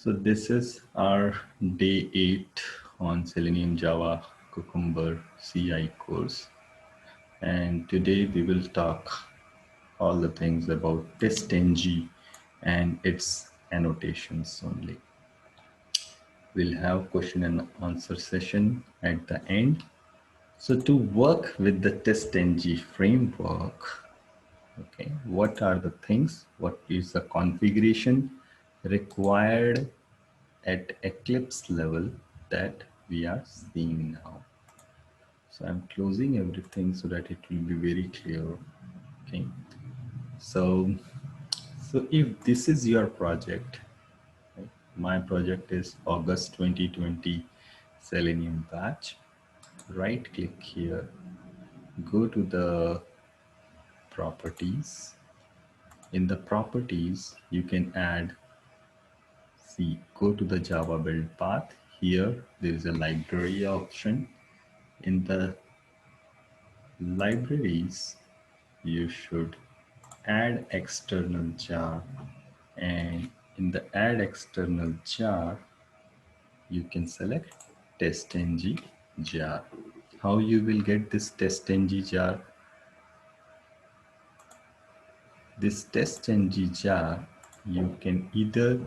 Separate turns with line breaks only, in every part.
So this is our day 8 on Selenium Java Cucumber CI course, and today we will talk all the things about TestNG and its annotations only. We'll have question and answer session at the end. So to work with the TestNG framework, okay, what are the things, what is the configuration required at Eclipse level that we are seeing now. So I'm closing everything so that it will be very clear. Okay. So if this is your project, right? My project is August 2020 Selenium batch. Right click here, go to the properties. In the properties, you can add, see, go to the Java build path. Here, there is a library option. In the libraries, you should add external jar, and in the add external jar, you can select TestNG jar. How you will get this TestNG jar? This TestNG jar, you can either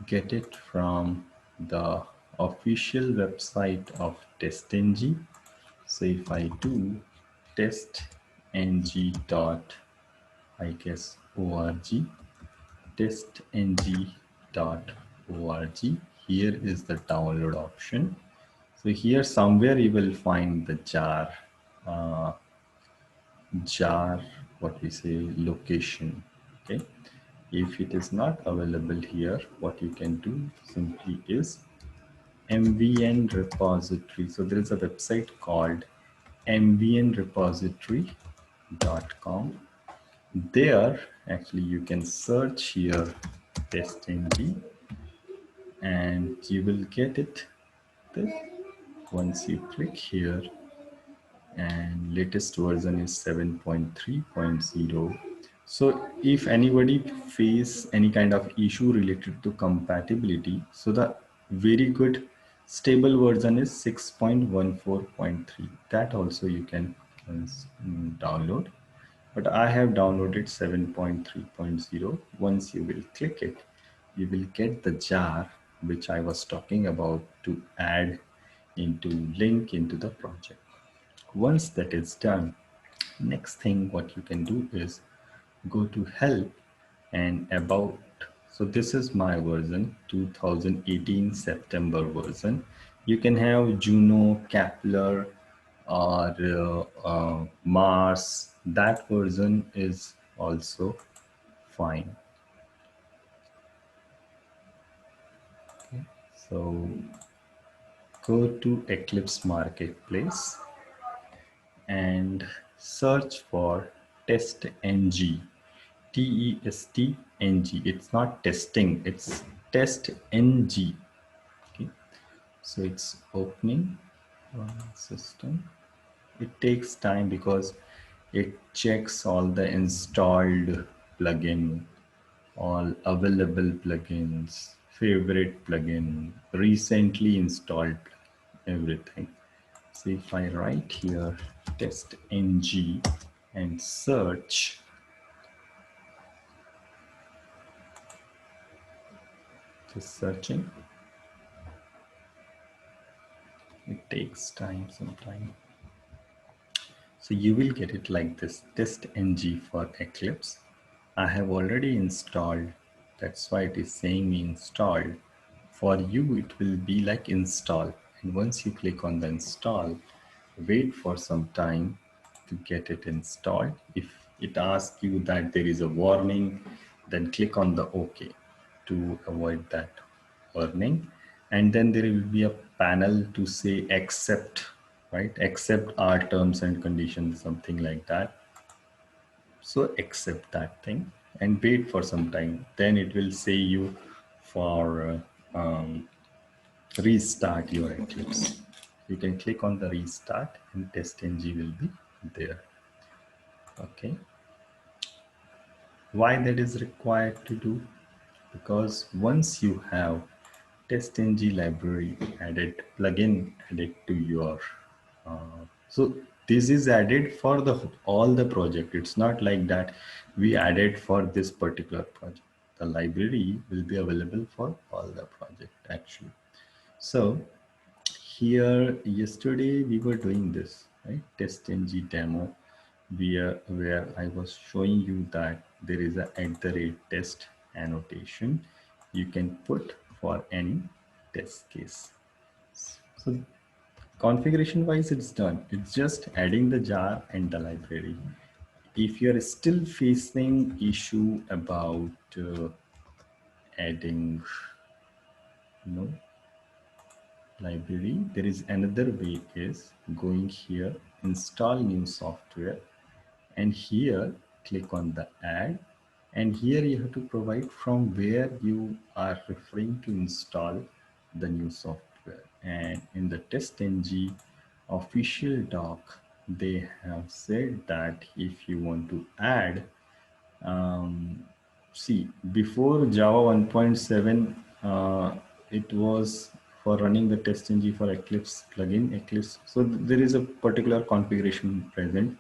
get it from the official website of TestNG. So if I do testng dot, I guess, org, testng.org. Here is the download option. So here somewhere you will find the jar, uh, what we say, location. Okay. If it is not available here, what you can do simply is MVN repository. So there is a website called mvnrepository.com. There, actually, you can search here TestNG and you will get it once you click here, and latest version is 7.3.0. So if anybody face any kind of issue related to compatibility, so the very good stable version is 6.14.3. That also you can download, but I have downloaded 7.3.0. Once you will click it, you will get the jar which I was talking about to add into link into the project. Once that is done, next thing what you can do is go to help and about. So this is my version, 2018 September version. You can have Juno, Kepler, or Mars. That version is also fine. Okay. So go to Eclipse Marketplace and search for TestNG. TestNG. It's not testing, it's TestNG. Okay. So it's opening system. It takes time because it checks all the installed plugin, all available plugins, favorite plugin, recently installed everything. So if I write here TestNG and search, just searching, it takes time sometime. So you will get it like this, TestNG for Eclipse. I have already installed, that's why it is saying installed. For you, it will be like install. And once you click on the install, wait for some time to get it installed. If it asks you that there is a warning, then click on the OK to avoid that warning. And then there will be a panel to say accept, right? Accept our terms and conditions, something like that. So accept that thing and wait for some time. Then it will say you for restart your Eclipse. You can click on the restart and TestNG will be there. Okay. Why that is required to do? Because once you have TestNG library added plugin added to your so this is added for the all the project. It's not like that we added for this particular project. The library will be available for all the project actually. So here yesterday we were doing this, right? TestNG demo where I was showing you that there is a @test annotation you can put for any test case. So configuration wise it's done. It's just adding the jar and the library. If you're still facing issue about adding library, there is another way is going here, install new software, and here click on the add, and here you have to provide from where you are referring to install the new software. And in the TestNG official doc they have said that if you want to add see, before Java 1.7, it was for running the TestNG for Eclipse plugin, Eclipse. So there is a particular configuration present,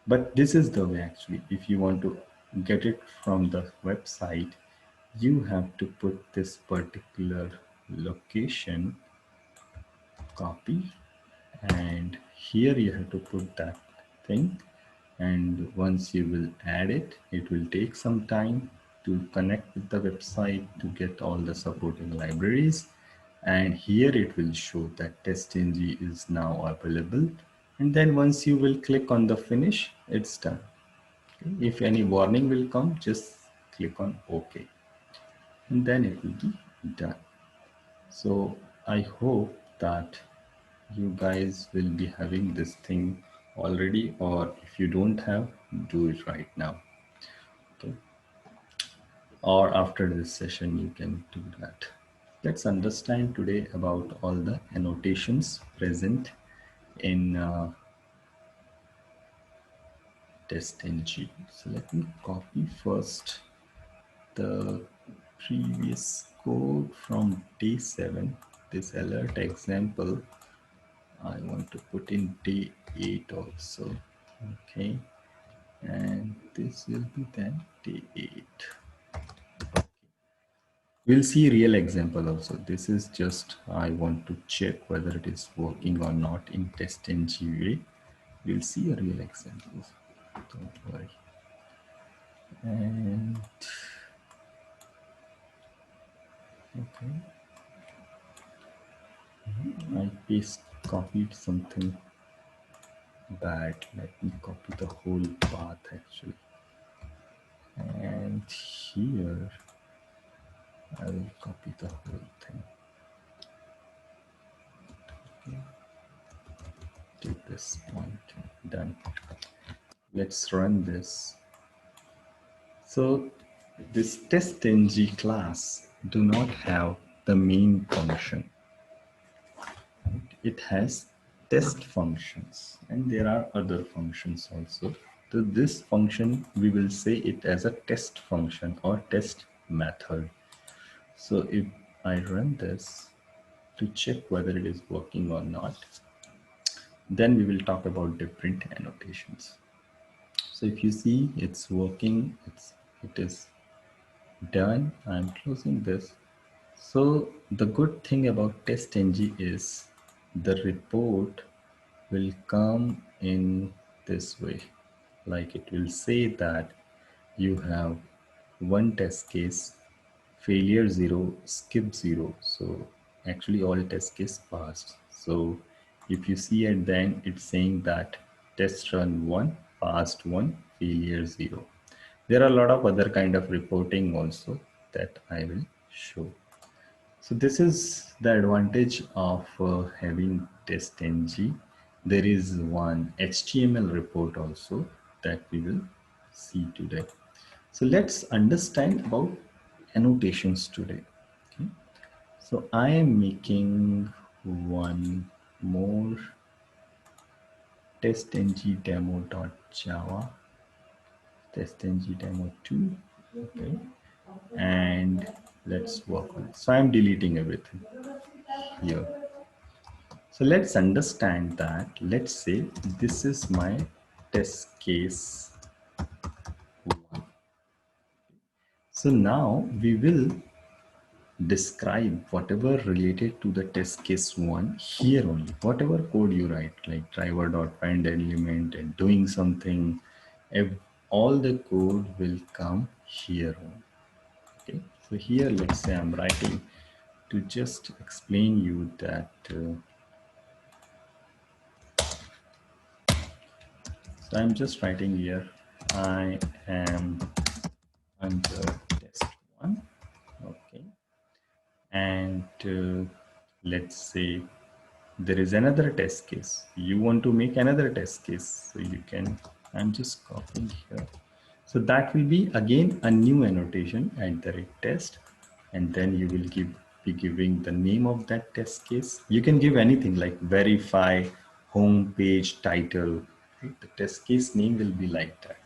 but this is the way actually. If you want to get it from the website, you have to put this particular location, copy, and here you have to put that thing, and once you will add it, it will take some time to connect with the website to get all the supporting libraries, and here it will show that TestNG is now available, and then once you will click on the finish, it's done. Okay. If any warning will come, just click on OK, and then it will be done. So I hope that you guys will be having this thing already, or if you don't have, do it right now. Okay. Or after this session you can do that. Let's understand today about all the annotations present in TestNG. So let me copy first the previous code from day 7. This alert example I want to put in day 8 also. Okay, and this will be then day 8. We'll see real example also. This is just I want to check whether it is working or not in TestNG way. We'll see a real example, don't worry. And okay, I copied something bad. Let me copy the whole path actually, and here I will copy the whole thing. Okay. To this point, done. Let's run this. So this TestNG class do not have the main function. It has test functions, and there are other functions also. So this function, we will say it as a test function or test method. So if I run this to check whether it is working or not, then we will talk about different annotations. So if you see it's working, it is done. I'm closing this. So the good thing about TestNG is the report will come in this way. Like it will say that you have one test case, failure 0, skip 0. So actually all test case passed. So if you see at the end, it's saying that test run 1, passed 1, failure 0. There are a lot of other kind of reporting also that I will show. So this is the advantage of having TestNG. There is one HTML report also that we will see today. So let's understand about annotations today. Okay. So I am making one more TestNG demo.java, TestNG demo2. Okay. And Let's work on it. So I'm deleting everything here. So let's understand that. Let's say this is my test case 1. So now we will describe whatever related to the test case 1 here only. Whatever code you write, like driver.find element and doing something, all the code will come here only. Okay, so here let's say I'm writing to just explain you that so I'm just writing here, I am under test 1. Okay, and let's say there is another test case. You want to make another test case, so you can, I'm just copying here. So that will be again a new annotation at the rate test, and then you will be giving the name of that test case. You can give anything like verify, home page, title. Right? The test case name will be like that.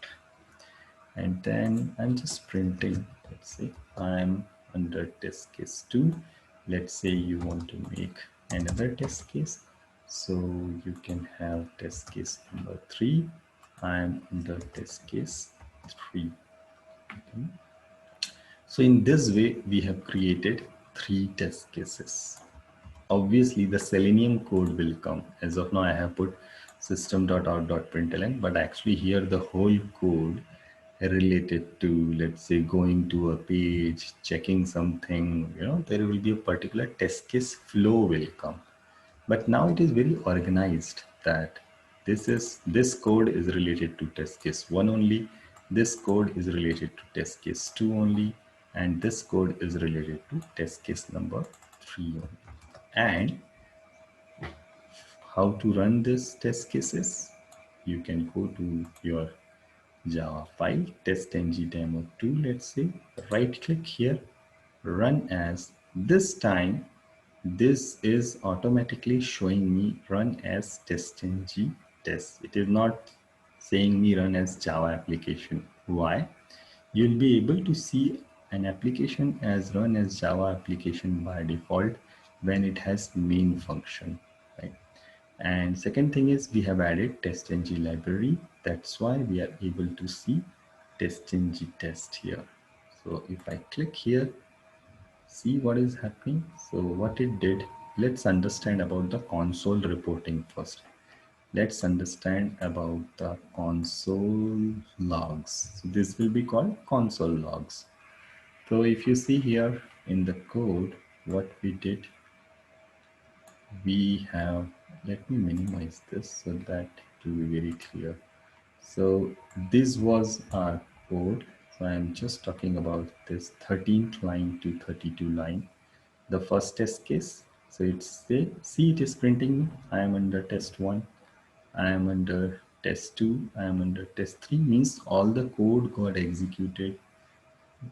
And then I'm just printing, let's say I'm under test case 2. Let's say you want to make another test case, so you can have test case number 3. I'm under test case 3. Okay. So in this way we have created 3 test cases. Obviously the Selenium code will come. As of now I have put system.out.println, but actually here the whole code related to, let's say, going to a page, checking something, there will be a particular test case flow will come. But now it is very organized that this code is related to test case 1 only, this code is related to test case 2 only, and this code is related to test case number 3 only. And how to run this test cases? You can go to your Java file, TestNG demo 2, let's say, right click here, run as. This time, this is automatically showing me run as TestNG test. It is not saying me run as Java application. Why? You'll be able to see an application as run as Java application by default when it has main function, right? And second thing is we have added TestNG library. That's why we are able to see TestNG test here. So if I click here, see what is happening. So what it did, let's understand about the console reporting first. Let's understand about the console logs. So this will be called console logs. So if you see here in the code, what we did, we have, let me minimize this so that it will be very clear. So this was our code. So I'm just talking about this 13th line to 32 line, the first test case. So it's see it is printing I am under test 1, I am under test 2, I am under test 3, means all the code got executed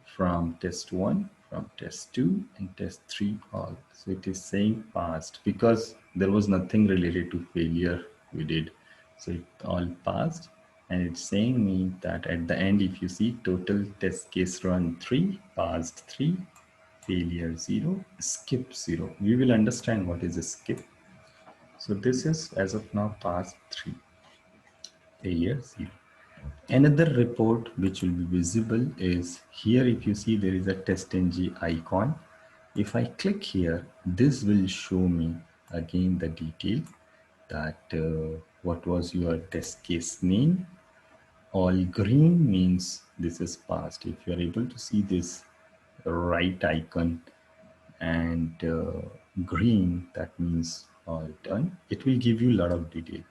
from test 1, from test 2 and test 3 all. So it is saying passed because there was nothing related to failure we did. So it all passed, and it's saying me that at the end, if you see total test case run 3, passed 3, failure 0, skip 0. We will understand what is a skip. So this is as of now passed 3, failure 0. Another report which will be visible is here. If you see, there is a TestNG icon. If I click here, this will show me again the detail that what was your test case name. All green means this is passed. If you are able to see this right icon and green, that means all done. It will give you a lot of detail.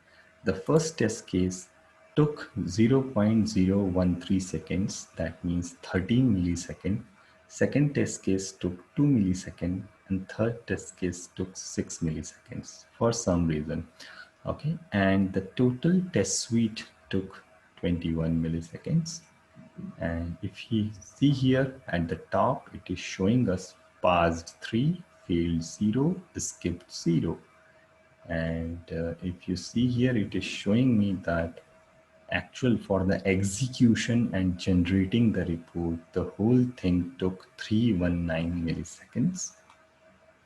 The first test case took 0.013 seconds, that means 13 milliseconds. Second test case took 2 milliseconds, and third test case took 6 milliseconds for some reason. Okay, and the total test suite took 21 milliseconds. And if you see here at the top, it is showing us passed 3, failed 0, skipped 0. And if you see here, it is showing me that actual for the execution and generating the report, the whole thing took 319 milliseconds.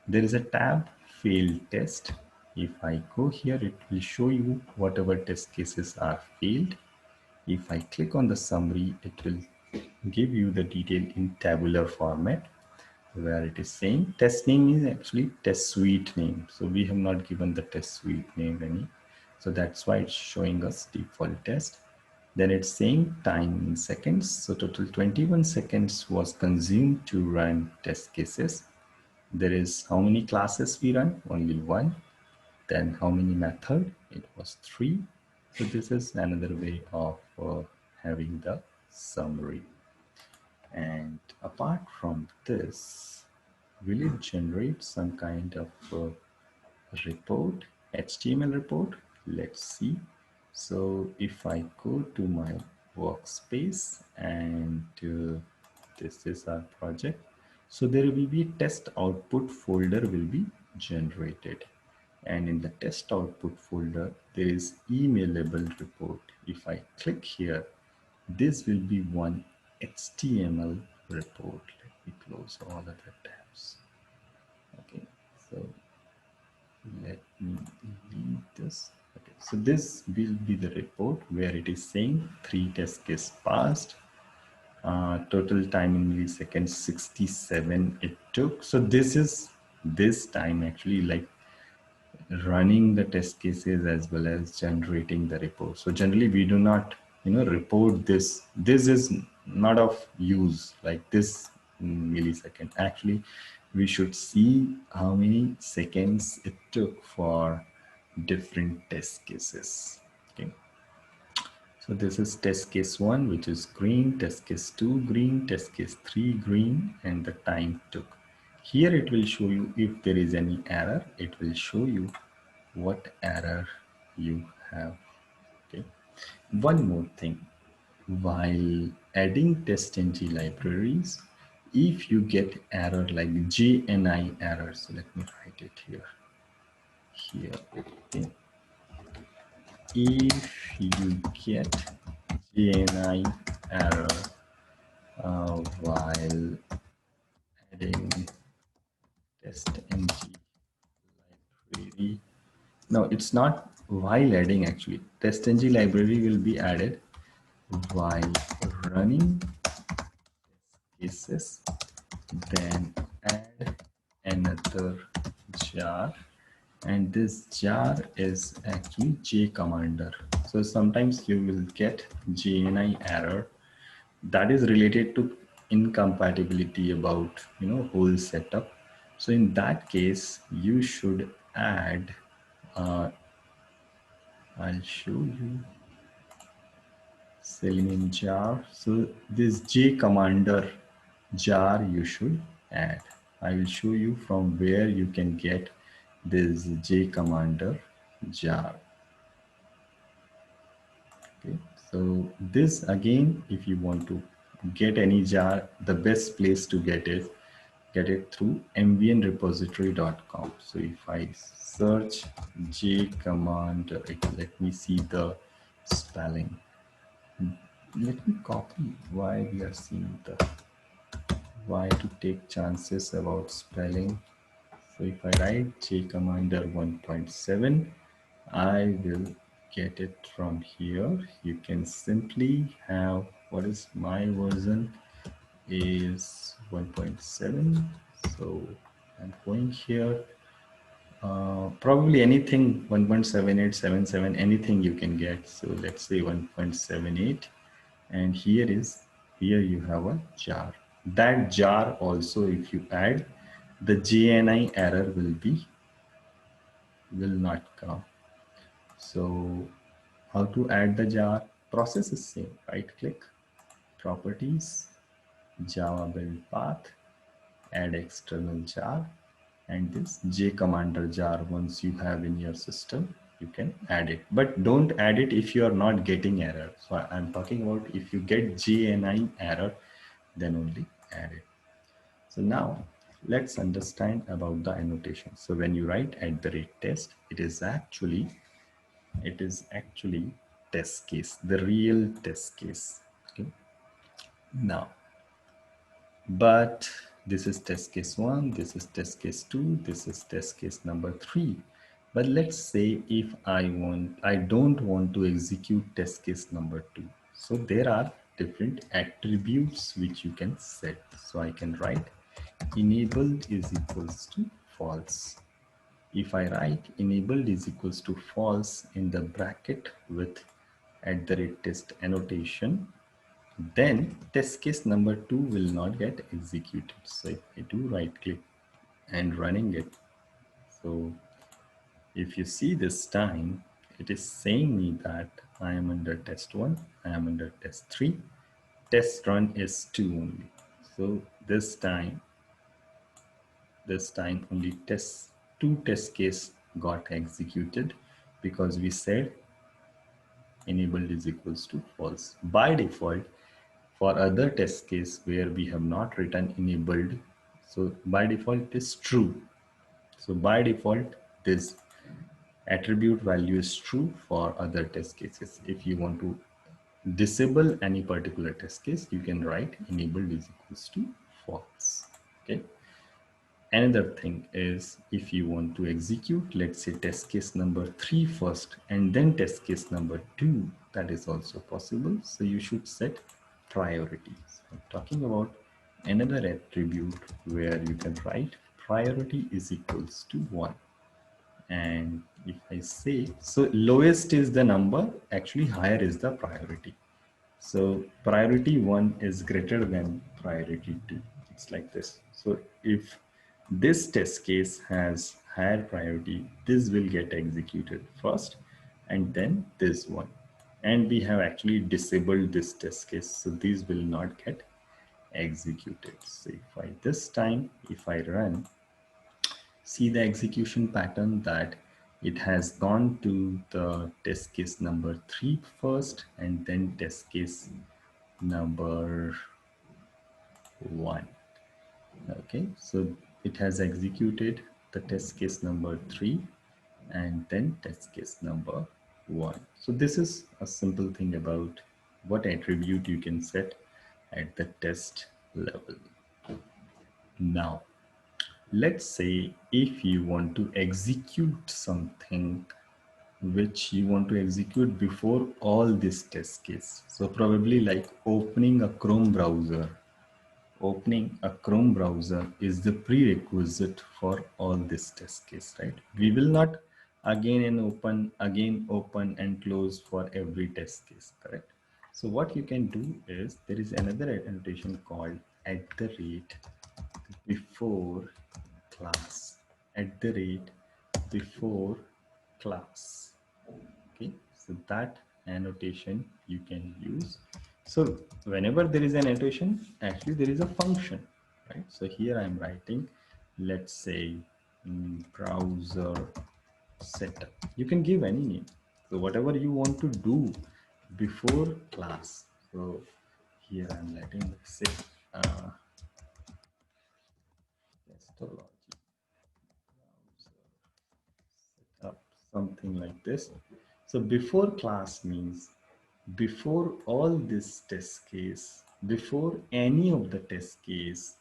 There is a tab failed test. If I go here, it will show you whatever test cases are failed. If I click on the summary, it will give you the detail in tabular format, where it is saying test name is actually test suite name. So we have not given the test suite name any. So that's why it's showing us default test. Then it's saying time in seconds. So total 21 seconds was consumed to run test cases. There is how many classes we run? Only one. Then how many method? It was 3. So this is another way of having the summary. And apart from this, will it generate some kind of report, HTML report? Let's see. So if I go to my workspace and this is our project. So there will be test output folder will be generated. And in the test output folder, there is emailable report. If I click here, this will be one HTML report. Let me close all other tabs. Okay, so let me delete this. Okay, so this will be the report where it is saying 3 test cases passed. Total time in milliseconds 67 it took. So this is this time actually like running the test cases as well as generating the report. So generally we do not, report this. This is not of use like this millisecond. Actually, we should see how many seconds it took for different test cases. Okay. So this is test case 1, which is green, test case 2 green, test case 3 green, and the time took. Here it will show you if there is any error. It will show you what error you have. Okay. One more thing, while adding TestNG libraries, if you get error like Jni errors, so let me write it here. Okay. If you get Jni error while adding TestNG library, no, it's not while adding actually. TestNG library will be added while running cases, then add another jar, and this jar is actually J commander. So sometimes you will get Jni error that is related to incompatibility about whole setup. So in that case you should add I'll show you Selenium jar. So this J commander jar you should add. I will show you from where you can get this J commander jar. Okay, so this again, if you want to get any jar, the best place to get it through mvnrepository.com. So if I search J commander, let me see the spelling. Let me copy why we are seeing the why to take chances about spelling. So if I write J commander 1.7, I will get it from here. You can simply have what is my version is 1.7. So I'm going here. Probably anything 1.7877, anything you can get. So let's say 1.78, and here you have a jar. That jar also, if you add, the JNI error will not come. So how to add the jar? Process is same. Right click, properties, Java build path, add external jar, and this J commander jar, once you have in your system, you can add it. But don't add it if you are not getting error. So I'm talking about if you get JNI error, then only add it. So now let's understand about the annotation. So when you write @test, it is actually test case, the real test case. Okay. Now, but this is test case 1, this is test case 2, this is test case number 3. But let's say if I don't want to execute test case number 2. So there are different attributes which you can set. So I can write enabled is equals to false. If I write enabled is equals to false in the bracket with @test annotation, then test case number 2 will not get executed. So if I do right click and running it, so if you see this time, it is saying me that I am under test 1, I am under test 3, test run is 2 only. So this time only two test case got executed because we said enabled is equals to false. By default, for other test case where we have not written enabled, so by default it is true. So by default this attribute value is true for other test cases. If you want to disable any particular test case, you can write enabled is equals to false. Okay. Another thing is if you want to execute, let's say test case number 3 first and then test case number 2, that is also possible. So you should set priorities. I'm talking about another attribute where you can write priority is equals to 1. And if I say, so lowest is the number, actually higher is the priority. So priority 1 is greater than priority 2. It's like this. So if this test case has higher priority, this will get executed first and then this one. And we have actually disabled this test case. So these will not get executed. So if I this time, if I run, see the execution pattern that it has gone to the test case number 3 first and then test case number 1. Okay, so it has executed the test case number 3 and then test case number 1. So this is a simple thing about what attribute you can set at the test level. Now, let's say if you want to execute something which you want to execute before all this test case. So probably like opening a Chrome browser. Opening a Chrome browser is the prerequisite for all this test case, right? We will not again open and close for every test case, correct? So what you can do is there is another annotation called @before class, @before class. Okay, so that annotation you can use. So whenever there is an annotation, actually there is a function, right? So here I'm writing, let's say browser setup. You can give any name. So whatever you want to do before class. So here I'm letting say testology setup, something like this. So before class means before all this test case, before any of the test case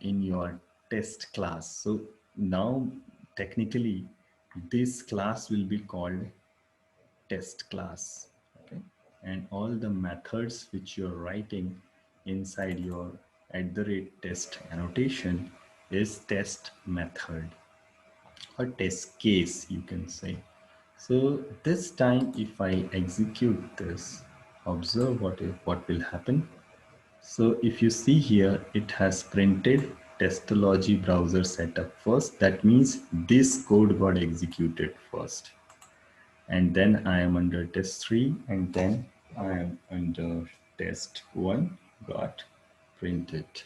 in your test class. So now technically this class will be called test class. Okay, and all the methods which you're writing inside your @test annotation is test method or test case, you can say. So this time if I execute this, observe what will happen. So if you see here, it has printed testology browser setup first. That means this code got executed first. And then I am under test 3 and then I am under test 1 got printed.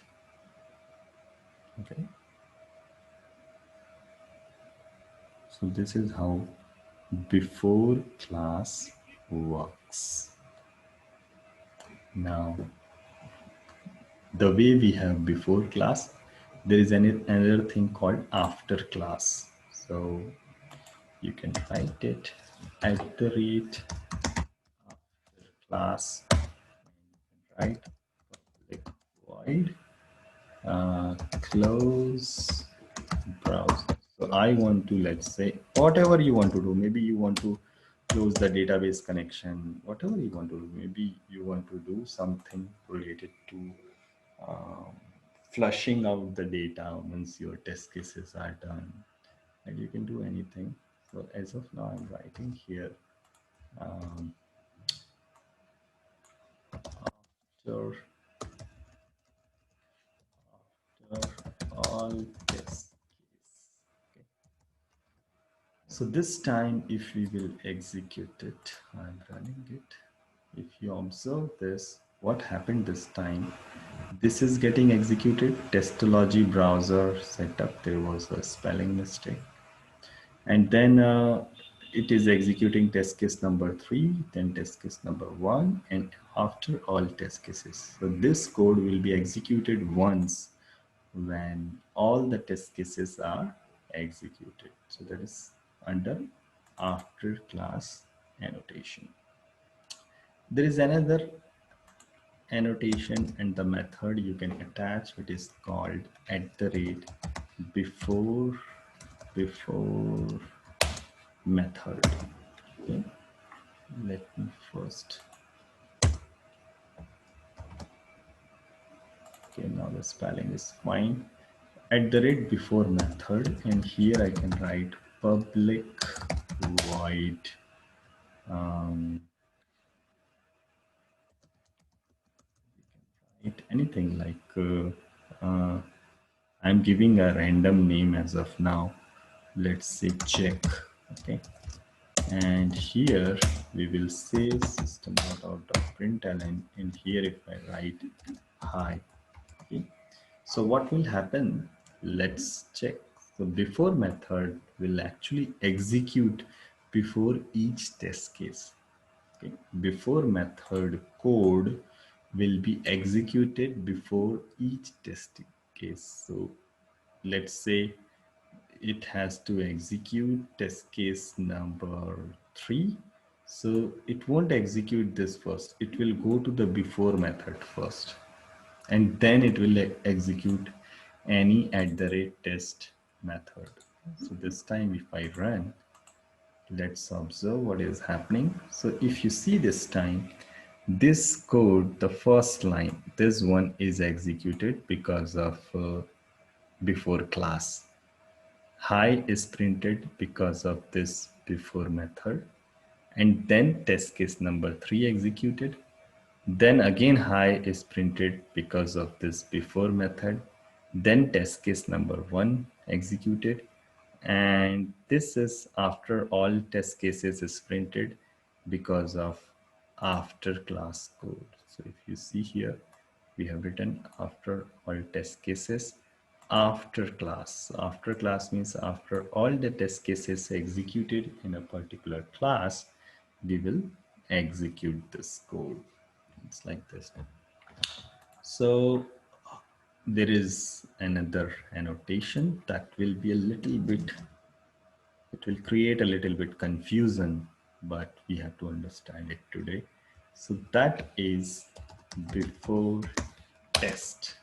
Okay. So this is how before class works. Now, the way we have before class, there is another thing called after class. So you can write it @. class, right? Public void close browser. So I want to, let's say, whatever you want to do. Maybe you want to close the database connection, whatever you want to do. Maybe you want to do something related to um, flushing out the data once your test cases are done. And you can do anything. So as of now, I'm writing here um, after, after all test case. Okay. So this time, if we will execute it, I'm running it. If you observe this, what happened this time? This is getting executed. Testology browser setup. There was a spelling mistake. And then it is executing test case number 3, then test case number 1, and after all test cases. So this code will be executed once when all the test cases are executed. So that is under after class annotation. There is another annotation and the method you can attach, which is called @before method. Okay, let me first. Okay, now the spelling is fine. @before method, and here I can write public void anything like I'm giving a random name as of now. Let's say check. Okay, and here we will say system.out.println, and here if I write hi. Okay, so what will happen? Let's check. So before method will actually execute before each test case. Okay. Before method code will be executed before each test case. So let's say it has to execute test case number 3. So it won't execute this first. It will go to the before method first, and then it will execute any @test method. So this time if I run, let's observe what is happening. So if you see this time, this code, the first line, this one is executed because of before class. Hi is printed because of this before method, and then test case number 3 executed. Then again hi is printed because of this before method. Then test case number 1 executed, and this is after all test cases is printed because of after class code. So if you see here, we have written after all test cases after class. After class means after all the test cases executed in a particular class, we will execute this code. It's like this. So there is another annotation that will be a little bit, it will create a little bit confusion, but we have to understand it today. So that is before test.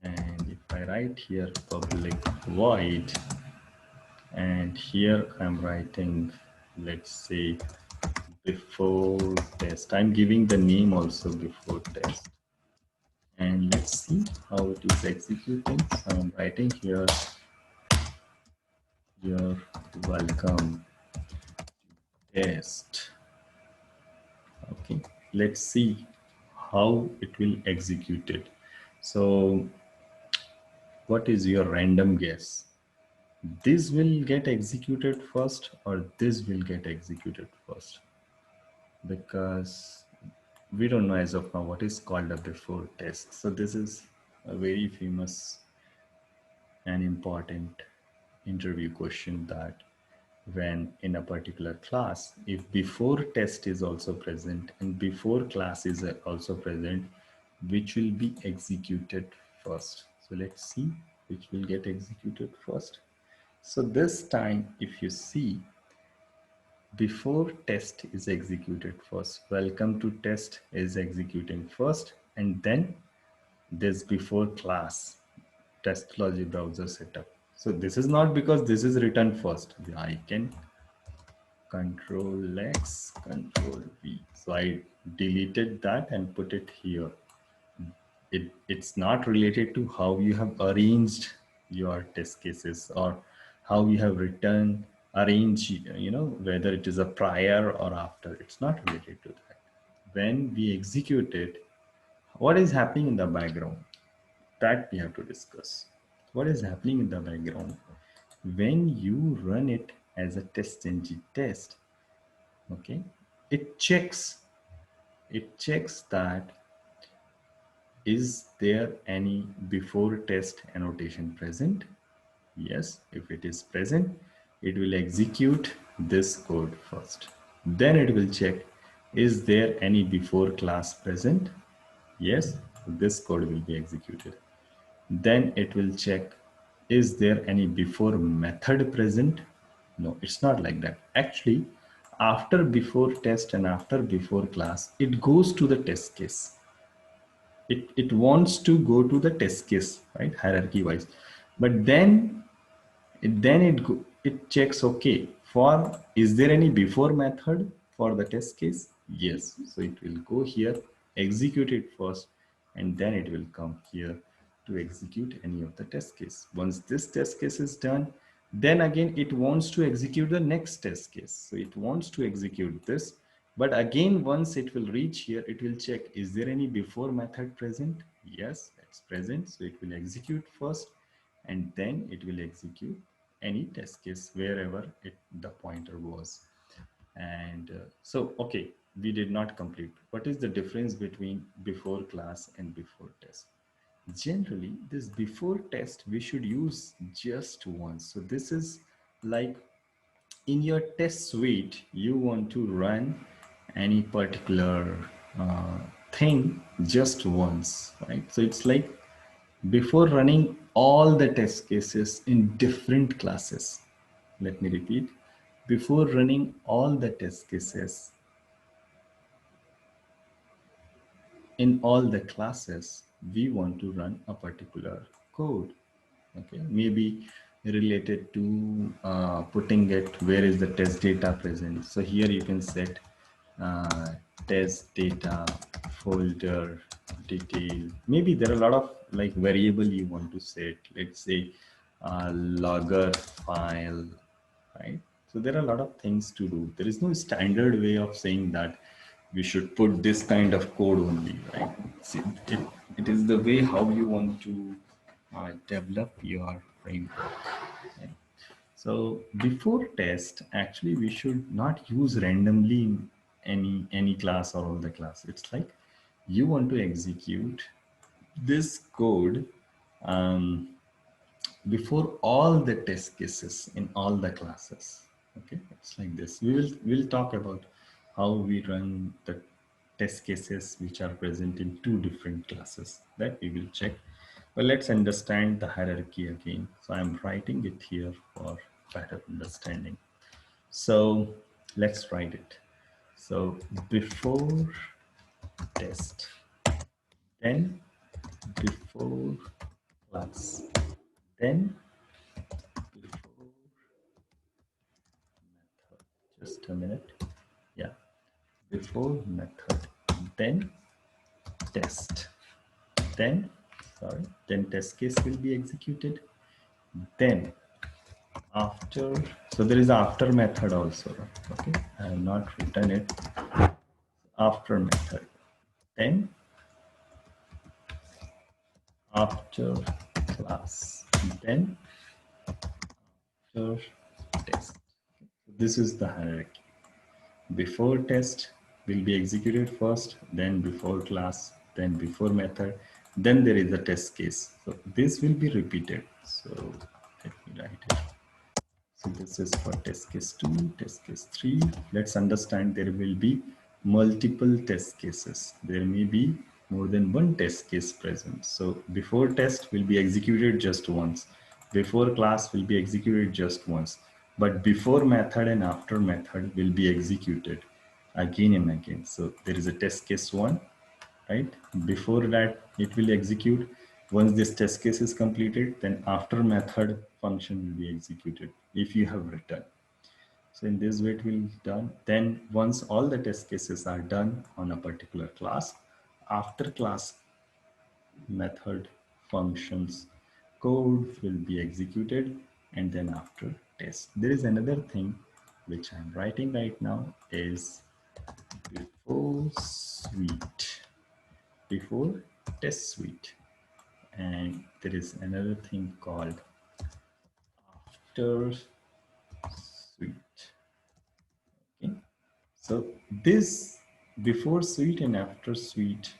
And if I write here public void, and here I'm writing, let's say before test, I'm giving the name also before test. And let's see how it is executing. So I'm writing here, you're welcome test. Okay, let's see how it will execute it. So what is your random guess? This will get executed first, or this will get executed first? Because we don't know as of now what is called a before test. So this is a very famous and important interview question, that when in a particular class, if before test is also present and before class is also present, which will be executed first? So let's see which will get executed first. So this time, if you see, before test is executed first. Welcome to test is executing first, and then this before class TestLogy browser setup. So this is not because this is written first. I can Control X, Control V. So I deleted that and put it here. It's not related to how you have arranged your test cases or how you have written, arranged, whether it is a prior or after. It's not related to that. When we execute it, what is happening in the background? That we have to discuss. What is happening in the background? When you run it as a TestNG test, okay, it checks that is there any before test annotation present. Yes, if it is present, it will execute this code first. Then it will check, is there any before class present? Yes, this code will be executed. Then it will check, is there any before method present? No, it's not like that. Actually, after before test and after before class, it goes to the test case. It wants to go to the test case, right, hierarchy wise. But then it checks, okay, for is there any before method for the test case? Yes. So it will go here, execute it first, and then it will come here to execute any of the test case. Once this test case is done, then again it wants to execute the next test case. So it wants to execute this, but again once it will reach here, it will check, is there any before method present? Yes, it's present. So it will execute first, and then it will execute any test case wherever the pointer was. And so, okay, we did not complete. What is the difference between before class and before test? Generally, this before test we should use just once. So this is like in your test suite, you want to run any particular thing just once, right? So it's like before running all the test cases in different classes. Let me repeat. Before running all the test cases in all the classes, we want to run a particular code. Okay, maybe related to putting it, where is the test data present. So here you can set uh, test data folder detail. Maybe there are a lot of like variable you want to set. Let's say logger file, right? So there are a lot of things to do. There is no standard way of saying that we should put this kind of code only, right? See, it is the way how you want to develop your framework. Okay? So before test, actually, we should not use randomly any class or all the class. It's like you want to execute this code before all the test cases in all the classes. Okay, it's like this. We'll talk about how we run the test cases which are present in two different classes, that we will check. But let's understand the hierarchy again. So I'm writing it here for better understanding. So let's write it. So before test, then before class, then before method. Just a minute. Yeah, before method, then test, then then test case will be executed. Then after, so there is after method also. Okay, I have not written it. After method, then after class, then after test. This is the hierarchy. Before test will be executed first, then before class, then before method, then there is a test case. So this will be repeated. So let me write it. So this is for test case 2, test case 3. Let's understand there will be multiple test cases. There may be more than one test case present. So before test will be executed just once. Before class will be executed just once. but before method and after method will be executed again and again. So there is a test case 1, right? Before that it will execute. Once this test case is completed, then after method function will be executed if you have written. So in this way it will be done. Then once all the test cases are done on a particular class, after class method functions code will be executed, and then after test. There is another thing which I'm writing right now is before suite, before test suite, and there is another thing called after suite. Okay, so this before suite and after suite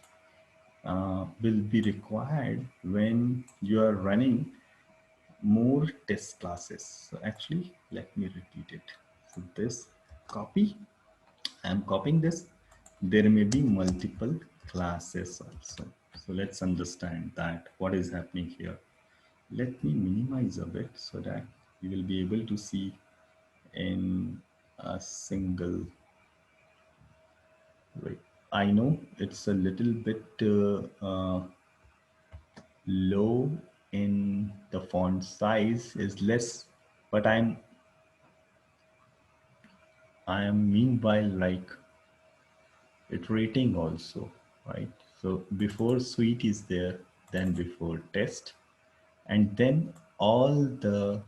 will be required when you are running more test classes. So actually, let me repeat it. So this copy, I'm copying this. There may be multiple classes also. So let's understand that what is happening here. Let me minimize a bit so that you will be able to see in a single way. I know it's a little bit low in the font size is less, but I am meanwhile like iterating also, right? So before suite is there, then before test, and then all the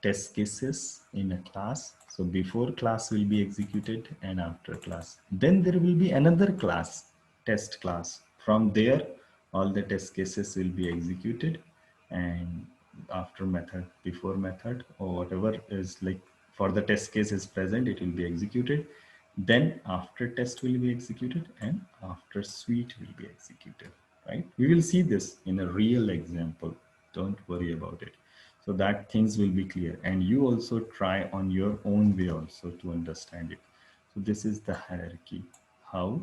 test cases in a class. So before class will be executed and after class. Then there will be another class, test class. From there, all the test cases will be executed, and after method, before method, or whatever is like for the test case is present, it will be executed. Then after test will be executed and after suite will be executed, right? We will see this in a real example. Don't worry about it. So that things will be clear, and you also try on your own way also to understand it. So this is the hierarchy, how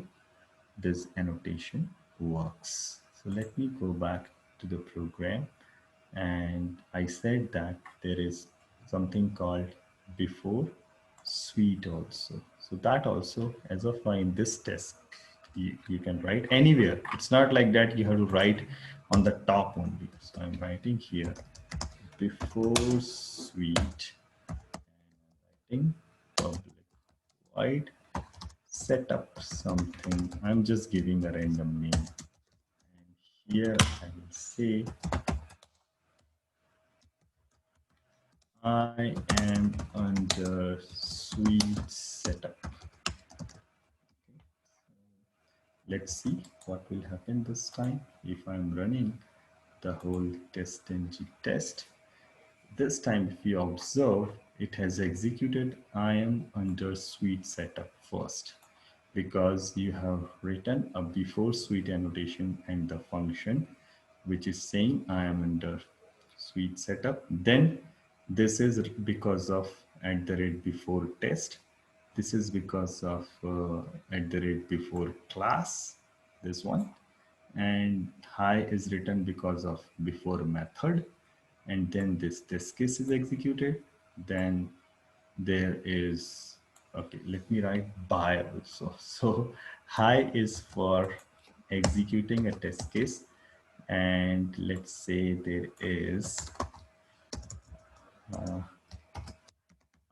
this annotation works. So let me go back to the program, and I said that there is something called before suite also. So that also, as of now in this test, you can write anywhere. It's not like that you have to write on the top only. So I'm writing here before suite, writing public void set up something. I'm just giving a random name. And here I will say I am under suite setup. Let's see what will happen this time if I'm running the whole TestNG test. This time, if you observe, it has executed I am under suite setup first, because you have written a before suite annotation and the function which is saying I am under suite setup. Then this is because of @before test. This is because of @before class, this one. And hi is written because of before method, and then this case is executed. Then there is, okay, let me write by also. So hi is for executing a test case, and let's say there is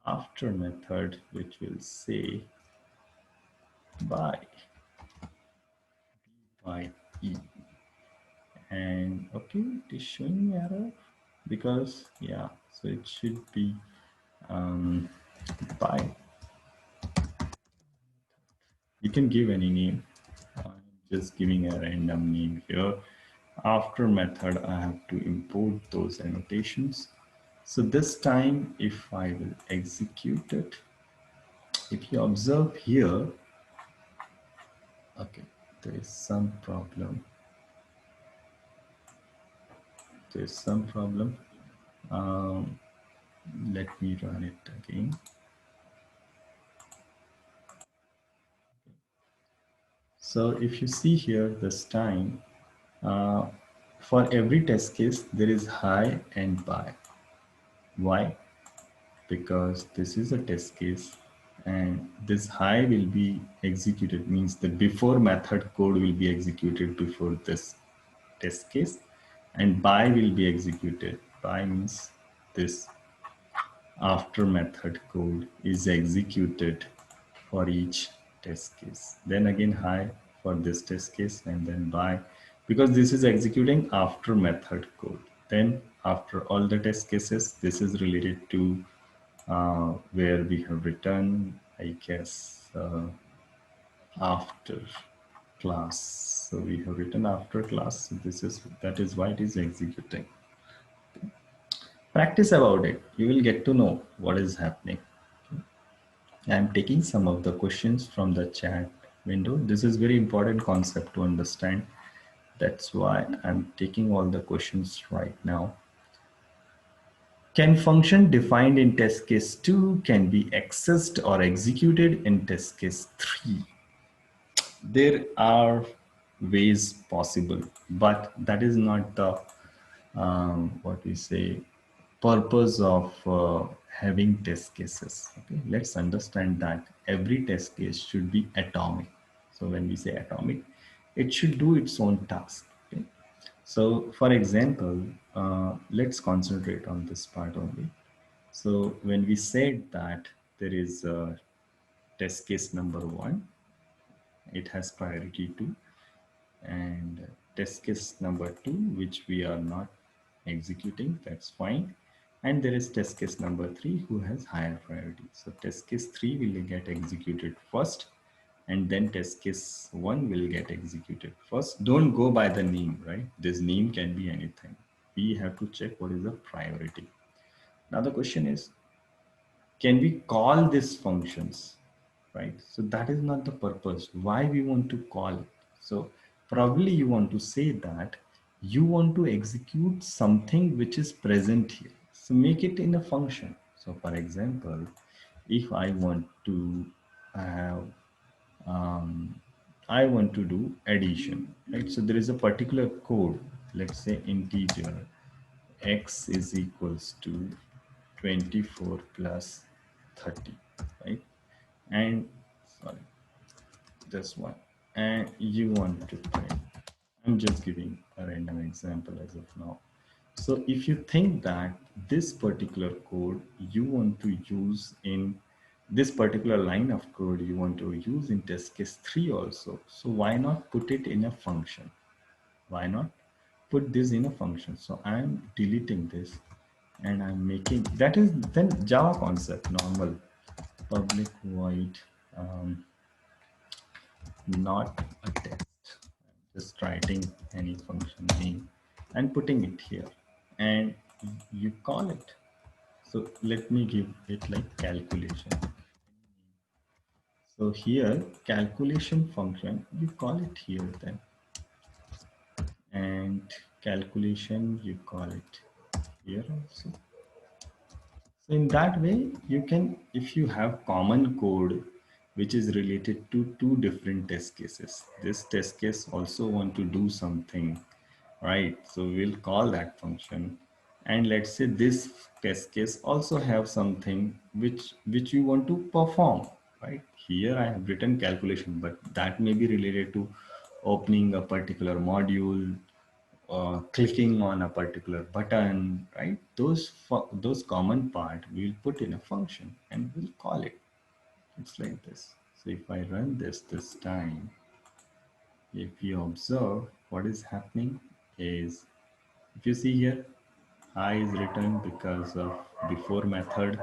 after method which will say by e, and okay, it is showing error because yeah, so it should be by, you can give any name. I'm just giving a random name here. After method I have to import those annotations. So this time if I will execute it, if you observe here, okay, there is some problem. There's some problem. Let me run it again. So if you see here this time, for every test case, there is hi and by. Why? because this is a test case, and this high will be executed, means the before method code will be executed before this test case, and by will be executed. By means this after method code is executed for each test case. Then again high for this test case, and then by, because this is executing after method code. Then after all the test cases, this is related to where we have written, I guess, after class. So we have written after class. So that is why it is executing. Practice about it. You will get to know what is happening. I'm taking some of the questions from the chat window. This is very important concept to understand. That's why I'm taking all the questions right now. Can function defined in test case 2 can be accessed or executed in test case 3? There are ways possible, but that is not the what we say purpose of having test cases. Okay, let's understand that every test case should be atomic. So when we say atomic, it should do its own task. Okay? So for example, let's concentrate on this part only. So when we said that there is a test case number 1, it has priority 2, and test case number 2, which we are not executing, that's fine. And there is test case number 3 who has higher priority. So test case 3 will get executed first, and then test case 1 will get executed first. Don't go by the name, right? This name can be anything. We have to check what is the priority. Now the question is, can we call these functions, right? So that is not the purpose why we want to call it. So probably you want to say that you want to execute something which is present here, so make it in a function. So for example, if I want to have I want to do addition, right? So there is a particular code, let's say integer x is equals to 24 plus 30, right? And sorry, this one, and you want to print. I'm just giving a random example as of now. So if you think that this particular code you want to use in this particular line of code you want to use in test case 3 also, so why not put it in a function? Why not put this in a function? So I'm deleting this and I'm making, that is then Java concept, normal public void not a text, just writing any function name and putting it here, and you call it. So let me give it like calculation. So here calculation function, you call it here then, and calculation you call it here also. So in that way, you can, if you have common code which is related to two different test cases, this test case also want to do something, right? So we'll call that function. And let's say this test case also have something which you want to perform, right? Here I have written calculation, but that may be related to opening a particular module, clicking on a particular button, right? Those common part we'll put in a function and we'll call it. It's like this. So if I run this time, if you observe what is happening is, if you see here, I is written because of before method,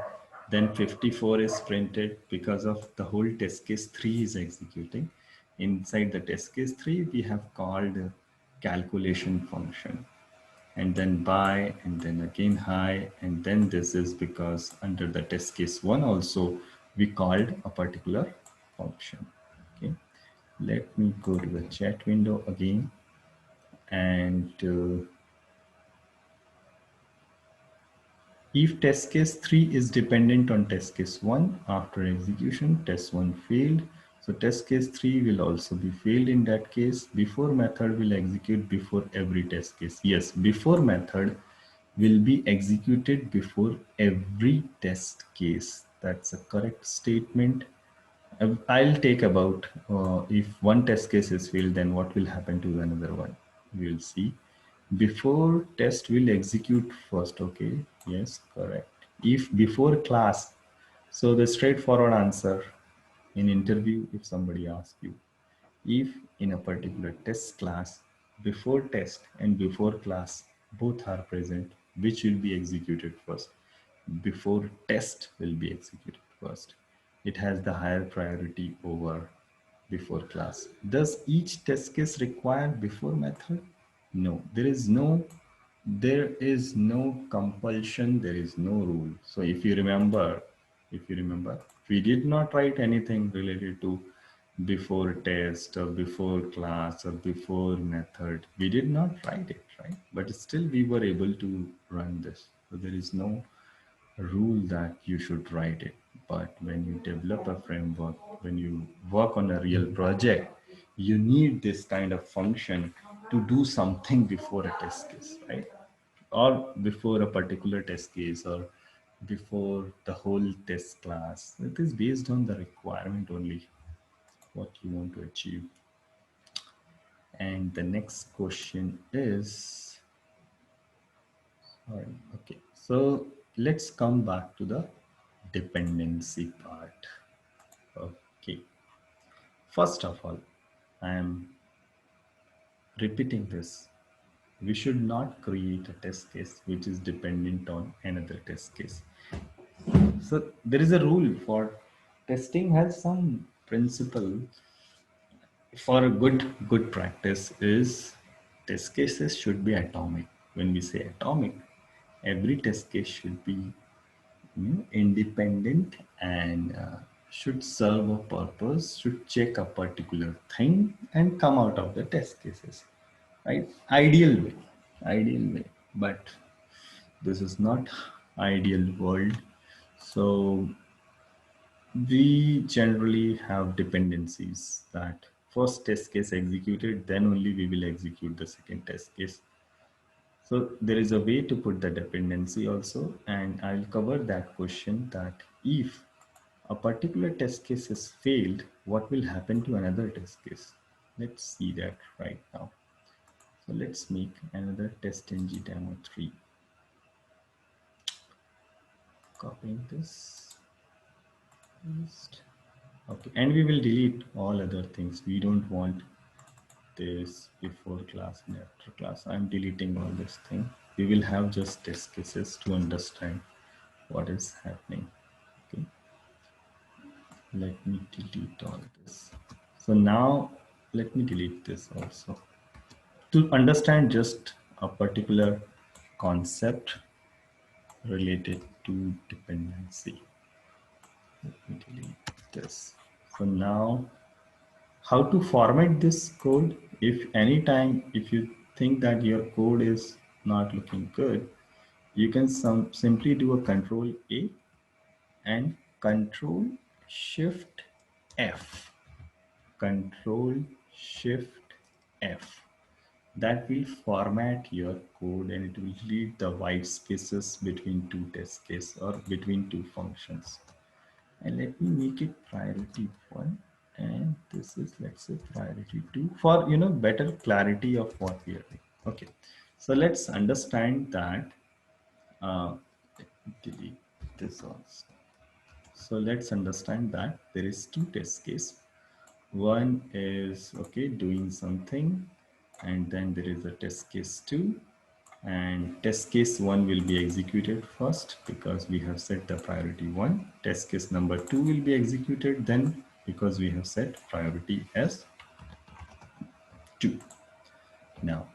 then 54 is printed because of the whole test case 3 is executing. Inside the test case 3, we have called a calculation function, and then by, and then again high, and then this is because under the test case 1 also we called a particular function. Okay, let me go to the chat window again, and if test case 3 is dependent on test case 1, after execution test 1 failed, so test case 3 will also be failed. In that case, before method will execute before every test case. Yes, before method will be executed before every test case. That's a correct statement. I'll take about if one test case is failed, then what will happen to another one? We'll see. Before test will execute first. Okay, yes, correct. If before class, so the straightforward answer in interview, if somebody asks you, if in a particular test class, before test and before class both are present, which will be executed first? Before test will be executed first. It has the higher priority over before class. Does each test case require before method? No, there is no compulsion, there is no rule. So if you remember, we did not write anything related to before test or before class or before method. We did not write it, right? But still we were able to run this. So there is no rule that you should write it. But when you develop a framework, when you work on a real project, you need this kind of function to do something before a test case, right? Or before a particular test case, or before the whole test class. It is based on the requirement only, what you want to achieve. And the next question is, sorry, okay. So let's come back to the dependency part. Okay. First of all, I am repeating this. We should not create a test case which is dependent on another test case. So there is a rule for testing has some principle for a good practice is test cases should be atomic. When we say atomic, every test case should be independent and should serve a purpose, should check a particular thing and come out of the test cases, right? Ideal way, but this is not ideal world. So we generally have dependencies that first test case executed, then only we will execute the second test case. So there is a way to put the dependency also, and I'll cover that question that if a particular test case is failed, what will happen to another test case? Let's see that right now. So let's make another TestNG demo 3. Copying this. Paste. Okay, and we will delete all other things. We don't want this before class and after class. I'm deleting all this thing. We will have just test cases to understand what is happening. Okay, let me delete all this. So now let me delete this also to understand just a particular concept related to dependency. Let me delete this. So now how to format this code? If anytime if you think that your code is not looking good, you can simply do a control A and control shift F. Control shift F. That will format your code and it will delete the white spaces between two test cases or between two functions. And let me make it priority 1 and this is, let's say, priority 2 for better clarity of what we are doing. Okay, so let's understand that let me delete this also. So let's understand that there is two test case. One is okay doing something, and then there is a test case 2, and test case 1 will be executed first because we have set the priority 1. Test case number 2 will be executed then because we have set priority as 2. Now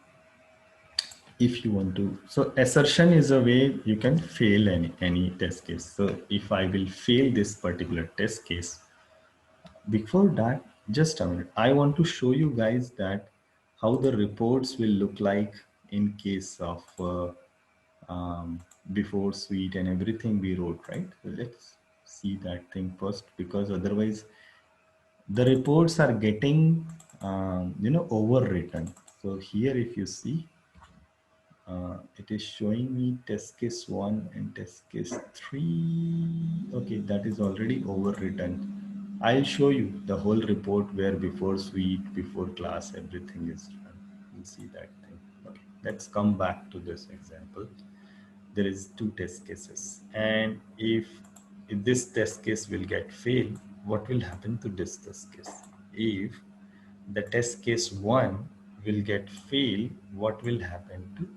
if you want to, so assertion is a way you can fail any test case. So if I will fail this particular test case, before that, just a minute, I want to show you guys that how the reports will look like in case of before suite and everything we wrote, right? So let's see that thing first, because otherwise the reports are getting overwritten. So here if you see, It is showing me test case 1 and test case 3. Okay, that is already overwritten. I'll show you the whole report where before suite, before class, everything is run. You'll see that thing. Okay, let's come back to this example. There is two test cases, and if this test case will get failed, what will happen to this test case? If the test case 1 will get failed, what will happen to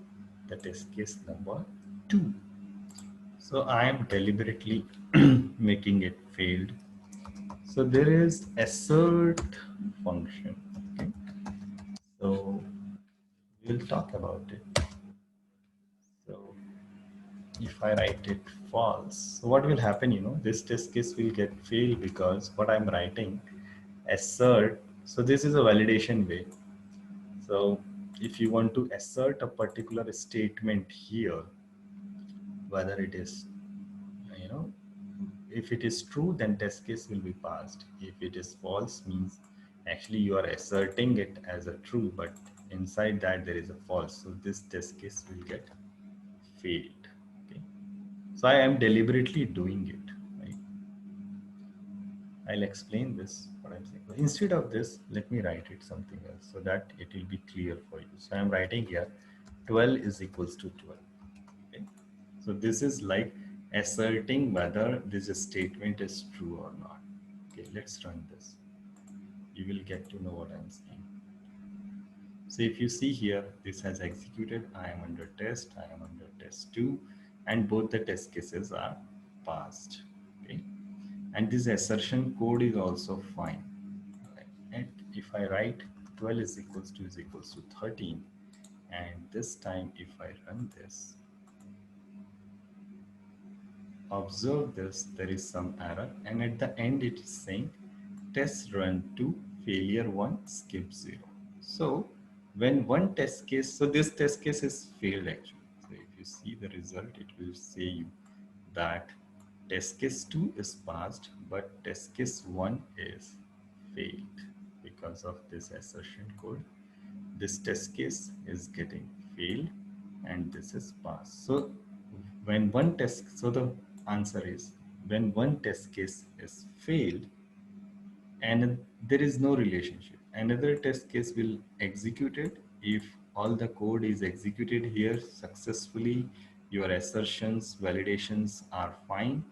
the test case number 2? So I am deliberately making it failed. So there is assert function. Okay, so we'll talk about it. So if I write it false, so what will happen? This test case will get failed because what I'm writing assert. So this is a validation way. So if you want to assert a particular statement here, whether it is, you know, if it is true, then test case will be passed. If it is false, means actually you are asserting it as a true, but inside that there is a false. So this test case will get failed. Okay. So I am deliberately doing it. Right? I'll explain this, what I'm saying. Instead of this, let me write it something else so that it will be clear for you. So I'm writing here 12 is equals to 12. Okay. So this is like asserting whether this statement is true or not. Okay, let's run this. You will get to know what I'm saying. So if you see here, this has executed. I am under test, I am under test 2, and both the test cases are passed. Okay. And this assertion code is also fine. Right. And if I write 12 is equals to 13, and this time if I run this, observe this, there is some error, and at the end it is saying test run 2 failure 1 skip 0. So when one test case, so this test case is failed actually. So if you see the result, it will say you that test case 2 is passed, but test case 1 is failed because of this assertion code. This test case is getting failed and this is passed. So when one test, so the answer is when one test case is failed and there is no relationship, another test case will execute it. If all the code is executed here successfully, your assertions, validations are fine,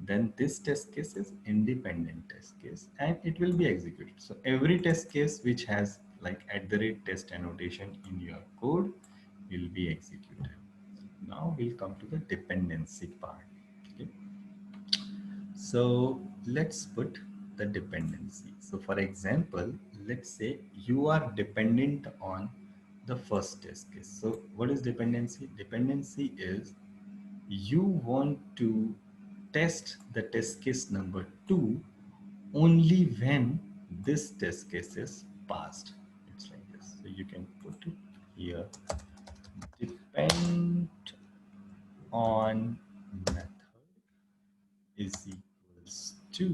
then this test case is independent test case and it will be executed. So every test case which has like @test annotation in your code will be executed. Now we'll come to the dependency part. Okay. So let's put the dependency. So for example, let's say you are dependent on the first test case. So what is dependency? Dependency is you want to test the test case number 2 only when this test case is passed. It's like this. So you can put it here, depend on method is equals to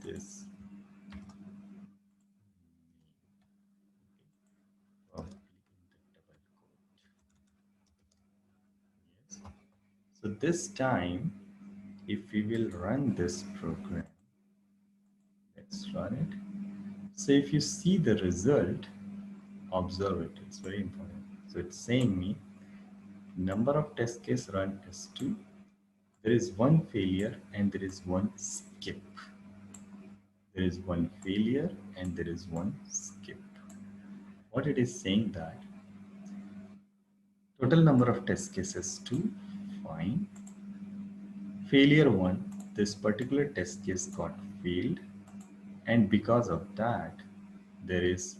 this public double quote. Yes. So this time, if we will run this program, let's run it. So if you see the result, observe it. It's very important. So it's saying me number of test case run is 2. There is one failure and there is one skip. There is one failure and there is one skip. What it is saying that total number of test cases 2, fine. Failure 1, this particular test case got failed, and because of that, there is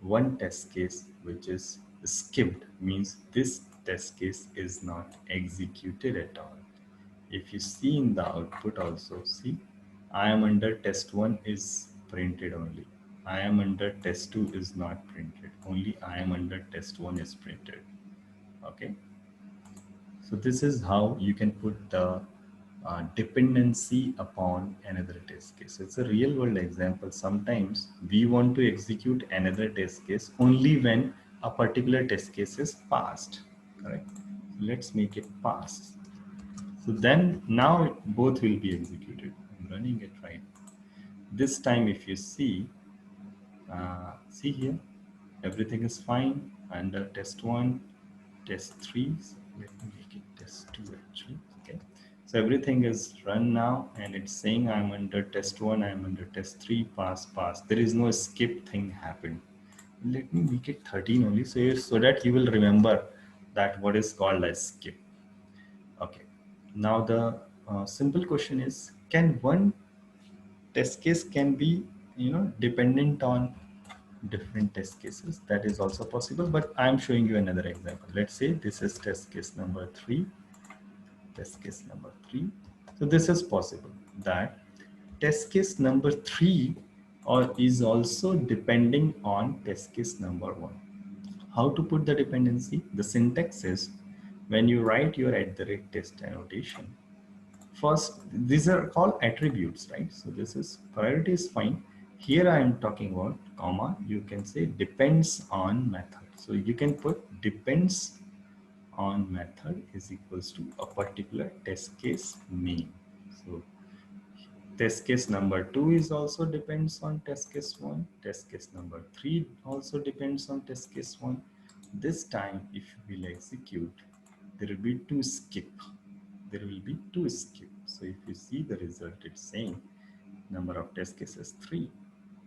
one test case which is skipped, means this test case is not executed at all. If you see in the output also, see, I am under test 1 is printed only. I am under test 2 is not printed. Only I am under test 1 is printed. Okay. So this is how you can put the dependency upon another test case. It's a real world example. Sometimes we want to execute another test case only when a particular test case is passed, correct? Let's make it pass. So then now both will be executed. I'm running it right. This time if you see here, everything is fine under test 1, test 3. So let me make it test 2 actually. Okay. So everything is run now and it's saying I'm under test 1, I'm under test 3, pass, pass. There is no skip thing happened. Let me make it 13 only so that you will remember that what is called as skip. Okay. Now the simple question is, can one test case can be dependent on different test cases? That is also possible, but I'm showing you another example. Let's say this is test case number 3, test case number 3. So this is possible that test case number 3 or is also depending on test case number 1. How to put the dependency? The syntax is, when you write your @test annotation, first, these are called attributes, right? So this is priority is fine. Here I am talking about comma. You can say depends on method. So you can put depends on method is equals to a particular test case name. So test case number 2 is also depends on test case 1. Test case number 3 also depends on test case 1. This time if we will execute, there will be two skip. There will be two skip. So if you see the result, it's saying number of test cases 3,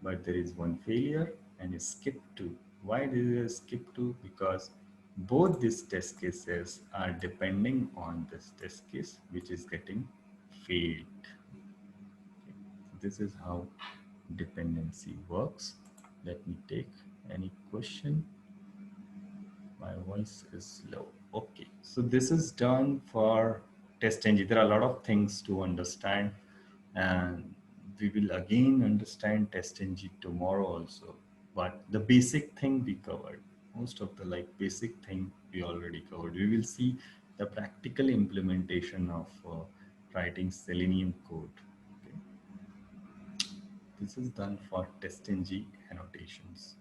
but there is one failure and a skip 2. Why there is a skip 2? Because both these test cases are depending on this test case which is getting failed. This is how dependency works. Let me take any question. My voice is low. Okay, so this is done for TestNG. There are a lot of things to understand, and we will again understand TestNG tomorrow also. But the basic thing we covered, most of the basic thing we already covered. We will see the practical implementation of writing Selenium code. Okay. This is done for TestNG annotations.